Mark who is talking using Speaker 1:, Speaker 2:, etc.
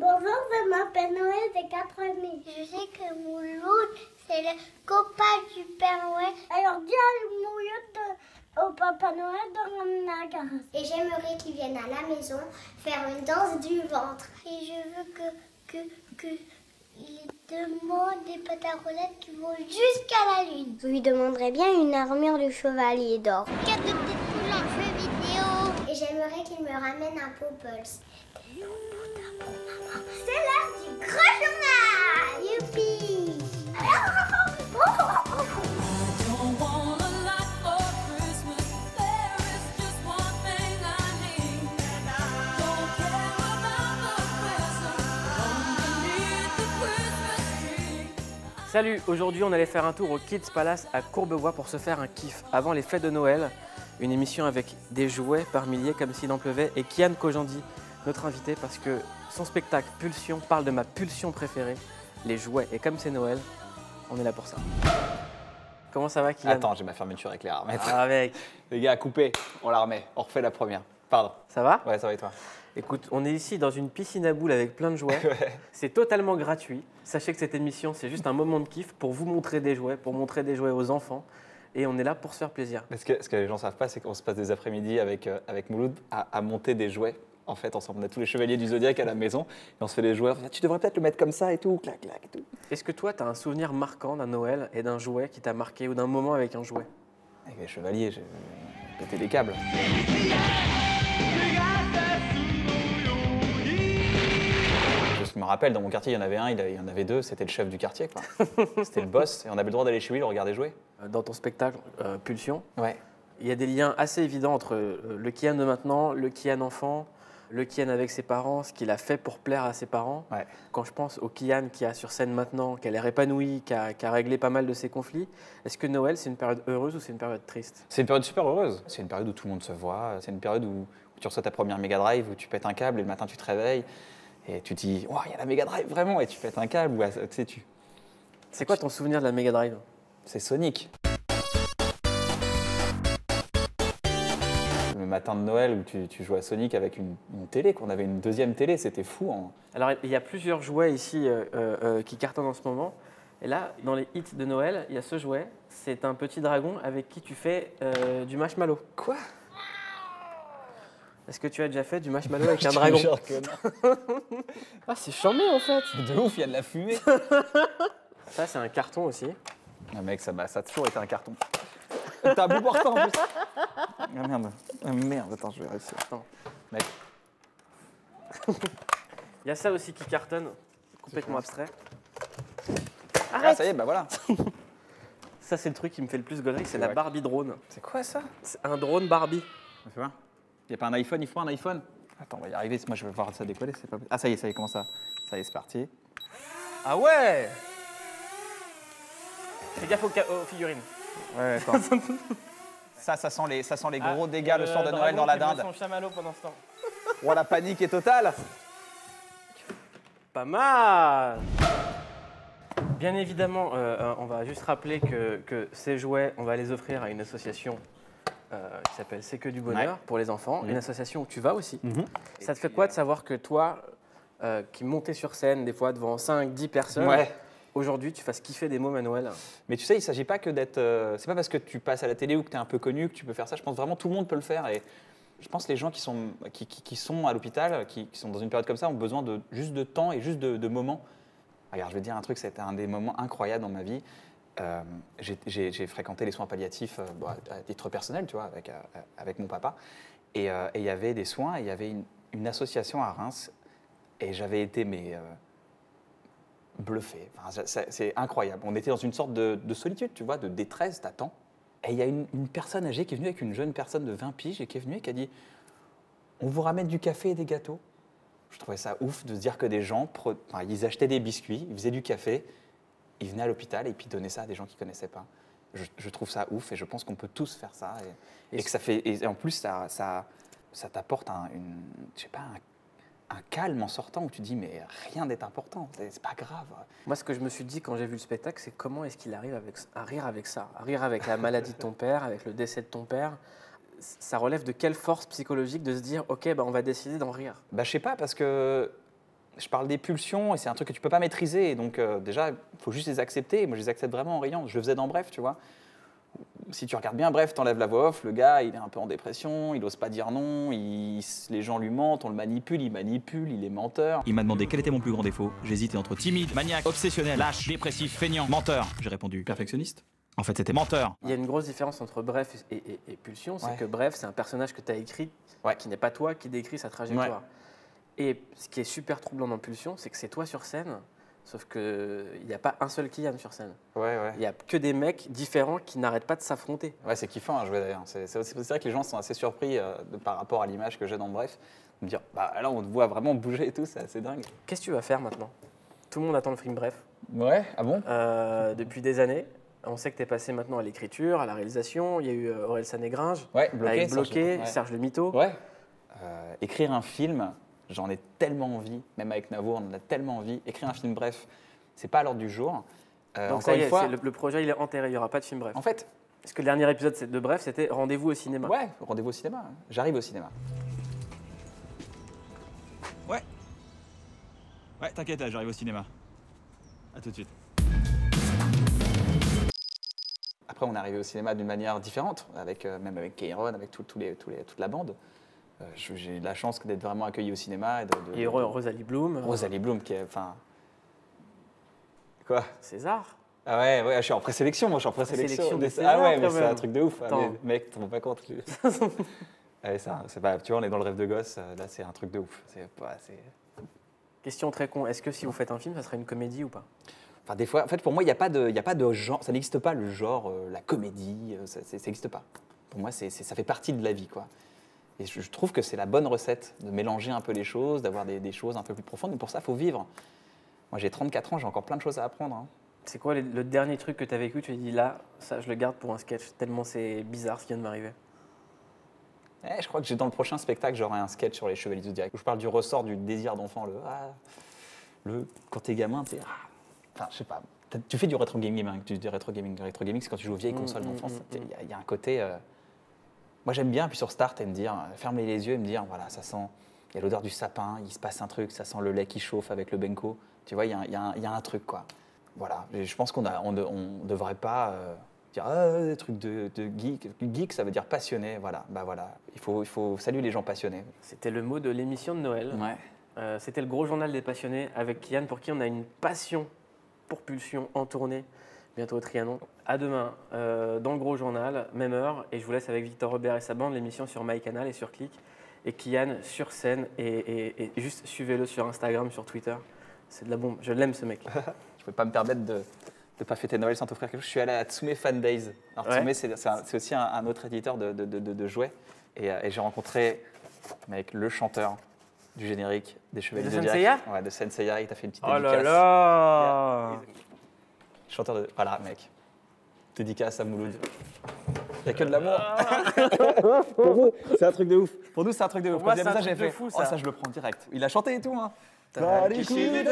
Speaker 1: Bonjour, je m'appelle Noël, j'ai 4 ans et demi. Je sais que Mouloud, c'est le copain du Père Noël. Alors dis à Mouloud au Papa Noël de ramener la carrosse. Et j'aimerais qu'il vienne à la maison faire une danse du ventre. Et je veux il demande des pâtes à roulettes qui vont jusqu'à la lune. Je lui demanderais bien une armure de chevalier d'or. 4 de petites poules en jeu vidéo. Et j'aimerais qu'il me ramène un Popples. C'est l'heure du gros journal. Youpi.
Speaker 2: Salut, aujourd'hui on allait faire un tour au Kids Palace à Courbevoie pour se faire un kiff avant les fêtes de Noël. Une émission avec des jouets par milliers comme s'il en pleuvait et Kian Kojandi, notre invité, parce que son spectacle Pulsion parle de ma pulsion préférée, les jouets. Et comme c'est Noël, on est là pour ça. Comment ça va, Kian?
Speaker 3: Attends, j'ai ma fermeture éclair à remettre.
Speaker 2: Ah, mec.
Speaker 3: Les gars, coupez, on la remet, on refait la première. Pardon.
Speaker 2: Ça va?
Speaker 3: Ouais, ça va et toi?
Speaker 2: Écoute, on est ici dans une piscine à boules avec plein de jouets.
Speaker 3: Ouais.
Speaker 2: C'est totalement gratuit. Sachez que cette émission, c'est juste un moment de kiff pour vous montrer des jouets, pour montrer des jouets aux enfants. Et on est là pour se faire plaisir.
Speaker 3: Ce que les gens ne savent pas, c'est qu'on se passe des après-midi avec Mouloud à monter des jouets. En fait, ensemble, on a tous les chevaliers du Zodiac à la maison et on se fait des jouets. Tu devrais peut-être le mettre comme ça et tout, clac, clac et tout.
Speaker 2: Est-ce que toi, tu as un souvenir marquant d'un Noël et d'un jouet qui t'a marqué ou d'un moment avec un jouet?
Speaker 3: Avec les chevaliers, j'ai pété des câbles. Je me rappelle, dans mon quartier, il y en avait un, il y en avait deux, c'était le chef du quartier, quoi. C'était le boss et on avait le droit d'aller chez lui, le regarder jouer.
Speaker 2: Dans ton spectacle Pulsion,
Speaker 3: Ouais.
Speaker 2: il y a des liens assez évidents entre le Kian de maintenant, le Kian enfant, le Kian avec ses parents, ce qu'il a fait pour plaire à ses parents.
Speaker 3: Ouais.
Speaker 2: Quand je pense au Kian qui a sur scène maintenant, qui a l'air épanoui, qui a réglé pas mal de ses conflits, est-ce que Noël, c'est une période heureuse ou c'est une période triste?
Speaker 3: C'est une période super heureuse. C'est une période où tout le monde se voit. C'est une période où tu reçois ta première Mega Drive, où tu pètes un câble et le matin tu te réveilles et tu te dis « Waouh, il y a la Mega Drive vraiment !» et tu pètes un câble. Ou, tu sais,
Speaker 2: C'est quoi ton souvenir de la Mega Drive?
Speaker 3: C'est Sonic. Le matin de Noël où tu jouais à Sonic avec une télé, qu'on avait une deuxième télé, c'était fou. Hein.
Speaker 2: Alors, il y a plusieurs jouets ici qui cartonnent en ce moment. Et là, dans les hits de Noël, il y a ce jouet. C'est un petit dragon avec qui tu fais du marshmallow.
Speaker 3: Quoi?
Speaker 2: Est-ce que tu as déjà fait du marshmallow avec un dragon? Ah, c'est charmé en fait.
Speaker 3: De ouf, il y a de la fumée.
Speaker 2: Ça, c'est un carton aussi.
Speaker 3: Ah mec, ça a toujours été un carton. T'as un bout portant en plus. Ah merde. Ah merde, attends, je vais réussir.
Speaker 2: Attends.
Speaker 3: Mec.
Speaker 2: Il y a ça aussi qui cartonne, complètement abstrait.
Speaker 3: Ah, ça y est, bah voilà.
Speaker 2: Ça, c'est le truc qui me fait le plus gaulerie, c'est la
Speaker 3: vrai.
Speaker 2: Barbie drone.
Speaker 3: C'est quoi ça?
Speaker 2: C'est un drone Barbie.
Speaker 3: Tu vois? Il n'y a pas un iPhone, il faut un iPhone. Attends, on va y arriver, moi je vais voir ça décoller. C'est pas... Ah ça y est, comment ça? Ça y est, c'est parti.
Speaker 2: Ah ouais! Fais gaffe aux figurines.
Speaker 3: Ouais, attends. ça sent les gros dégâts le soir de Noël dans la dinde.
Speaker 2: Son chamallow pendant ce temps.
Speaker 3: Oh, la panique est totale.
Speaker 2: Pas mal! Bien évidemment, on va juste rappeler que ces jouets, on va les offrir à une association qui s'appelle C'est que du bonheur pour les enfants, une association où tu vas aussi. Ça te fait quoi de savoir que toi, qui montais sur scène des fois devant 5-10 personnes, aujourd'hui tu fasses kiffer des mômes à Noël?
Speaker 3: Mais tu sais, il ne s'agit pas que d'être... c'est pas parce que tu passes à la télé ou que tu es un peu connu que tu peux faire ça. Je pense vraiment tout le monde peut le faire. Et je pense que les gens qui sont à l'hôpital, qui sont dans une période comme ça, ont besoin juste de temps et juste de moments. Regarde, je vais te dire un truc, c'était un des moments incroyables dans ma vie. J'ai fréquenté les soins palliatifs à titre personnel, tu vois, avec mon papa. Et il y avait des soins, et il y avait une association à Reims. Et j'avais été bluffé. Enfin, c'est incroyable. On était dans une sorte de solitude, tu vois, de détresse, t'attends. Et il y a une personne âgée qui est venue avec une jeune personne de 20 piges et qui est venue et qui a dit « On vous ramène du café et des gâteaux ». Je trouvais ça ouf de se dire que des gens, ils achetaient des biscuits, ils faisaient du café, ils venaient à l'hôpital et puis ils donnaient ça à des gens qu'ils ne connaissaient pas. Je trouve ça ouf et je pense qu'on peut tous faire ça. Et que ça fait, et en plus, ça t'apporte un calme en sortant où tu dis mais rien n'est important, c'est pas grave.
Speaker 2: Moi, ce que je me suis dit quand j'ai vu le spectacle, c'est comment est-ce qu'il arrive à rire avec ça, à rire avec la maladie de ton père, avec le décès de ton père. Ça relève de quelle force psychologique de se dire ok, bah, on va décider d'en rire?
Speaker 3: Bah, je sais pas, parce que je parle des pulsions et c'est un truc que tu peux pas maîtriser. Et donc déjà, il faut juste les accepter. Moi, je les accepte vraiment en riant. Je le faisais dans Bref, tu vois. Si tu regardes bien Bref, t'enlèves la voix off, le gars, il est un peu en dépression, il ose pas dire non, les gens lui mentent, on le manipule, il est menteur.
Speaker 4: Il m'a demandé quel était mon plus grand défaut. J'hésitais entre timide, maniaque, obsessionnel, lâche, dépressif, feignant, menteur. J'ai répondu perfectionniste. En fait, c'était menteur.
Speaker 2: Il y a une grosse différence entre Bref et Pulsion, c'est que Bref, c'est un personnage que tu as écrit, qui n'est pas toi, qui décrit sa trajectoire.
Speaker 3: Ouais.
Speaker 2: Et ce qui est super troublant dans Pulsion, c'est que c'est toi sur scène, sauf qu'il n'y a pas un seul Kian sur scène. Il n'y a que des mecs différents qui n'arrêtent pas de s'affronter.
Speaker 3: Ouais, c'est kiffant à jouer d'ailleurs. C'est vrai que les gens sont assez surpris par rapport à l'image que j'ai dans Bref. De me dire, bah là on te voit vraiment bouger et tout, c'est assez dingue.
Speaker 2: Qu'est-ce que tu vas faire maintenant? Tout le monde attend le film Bref.
Speaker 3: Ouais, ah bon?
Speaker 2: Depuis des années. On sait que tu es passé maintenant à l'écriture, à la réalisation. Il y a eu Aurel San-et-Gringe, avec Bloqué, Serge Le Mytho.
Speaker 3: Ouais. Écrire un film, j'en ai tellement envie, même avec Navo, on en a tellement envie. Écrire un film Bref, c'est pas à l'ordre du jour.
Speaker 2: Donc ça y est, le projet il est enterré, il n'y aura pas de film Bref.
Speaker 3: En fait,
Speaker 2: parce que le dernier épisode de Bref, c'était Rendez-vous au cinéma.
Speaker 3: Ouais, rendez-vous au cinéma. J'arrive au cinéma.
Speaker 4: Ouais, t'inquiète, là, j'arrive au cinéma. À tout de suite.
Speaker 3: Après, on est arrivé au cinéma d'une manière différente, même avec Kairon, avec toute la bande. J'ai eu la chance d'être vraiment accueilli au cinéma.
Speaker 2: Et Rosalie Bloom.
Speaker 3: Rosalie Bloom, qui est. Enfin. Quoi?
Speaker 2: César.
Speaker 3: Ah ouais, je suis en présélection, moi, je suis en présélection. Ah ouais, mais c'est un truc de ouf. Mais, mec, tu te rends pas compte. Allez, tu vois, on est dans le rêve de gosse, là, c'est un truc de ouf.
Speaker 2: Question très con, est-ce que si vous faites un film, ça serait une comédie ou pas?
Speaker 3: Enfin, des fois, en fait, pour moi, il n'y a pas de genre, ça n'existe pas le genre, la comédie, ça n'existe pas. Pour moi, ça fait partie de la vie, quoi. Et je trouve que c'est la bonne recette de mélanger un peu les choses, d'avoir des choses un peu plus profondes, mais pour ça, il faut vivre. Moi, j'ai 34 ans, j'ai encore plein de choses à apprendre. Hein.
Speaker 2: C'est quoi le dernier truc que tu as vécu? Tu as dit là, ça, je le garde pour un sketch, tellement c'est bizarre ce qui vient de m'arriver.
Speaker 3: Je crois que dans le prochain spectacle, j'aurai un sketch sur les Chevaliers du Zodiac où je parle du ressort du désir d'enfant, quand t'es gamin, t'es... Enfin, je sais pas, tu fais du rétro gaming, c'est quand tu joues aux vieilles consoles d'enfance, il y a un côté... Moi, j'aime bien, puis sur Start, et me dire, fermer les yeux et me dire, voilà, ça sent... Il y a l'odeur du sapin, il se passe un truc, ça sent le lait qui chauffe avec le benko. Tu vois, il y a un truc, quoi. Voilà, je pense qu'on ne devrait pas... dire des trucs de geek. Geek, ça veut dire passionné. Voilà, il faut saluer les gens passionnés.
Speaker 2: C'était le mot de l'émission de Noël.
Speaker 3: Ouais.
Speaker 2: C'était le gros journal des passionnés avec Kian, pour qui on a une passion pour Pulsion en tournée. Bientôt au Trianon. À demain, dans le gros journal, même heure. Et je vous laisse avec Victor Robert et sa bande, l'émission sur MyCanal et sur Click. Et Kian sur scène. Et juste suivez-le sur Instagram, sur Twitter. C'est de la bombe. Je l'aime, ce mec.
Speaker 3: Je ne peux pas me permettre de ne pas fêter Noël sans t'offrir quelque chose. Je suis allé à Tsume Fan Days. Alors, Tsume, c'est aussi un autre éditeur de jouets. Et j'ai rencontré le chanteur du générique des Chevaliers du Zodiac. Ouais, de Senseiya. Il t'a fait une petite dédicace.
Speaker 2: Oh là là!
Speaker 3: Chanteur de... Voilà, mec. Dédicace à Mouloud. Il n'y a que de l'amour. Pour vous, c'est un truc de ouf. Pour nous, c'est un truc de ouf.
Speaker 2: Pour moi, c'est un truc de fou, ça.
Speaker 3: Ça, je le prends direct. Il a chanté et tout, hein.
Speaker 2: Tarikida.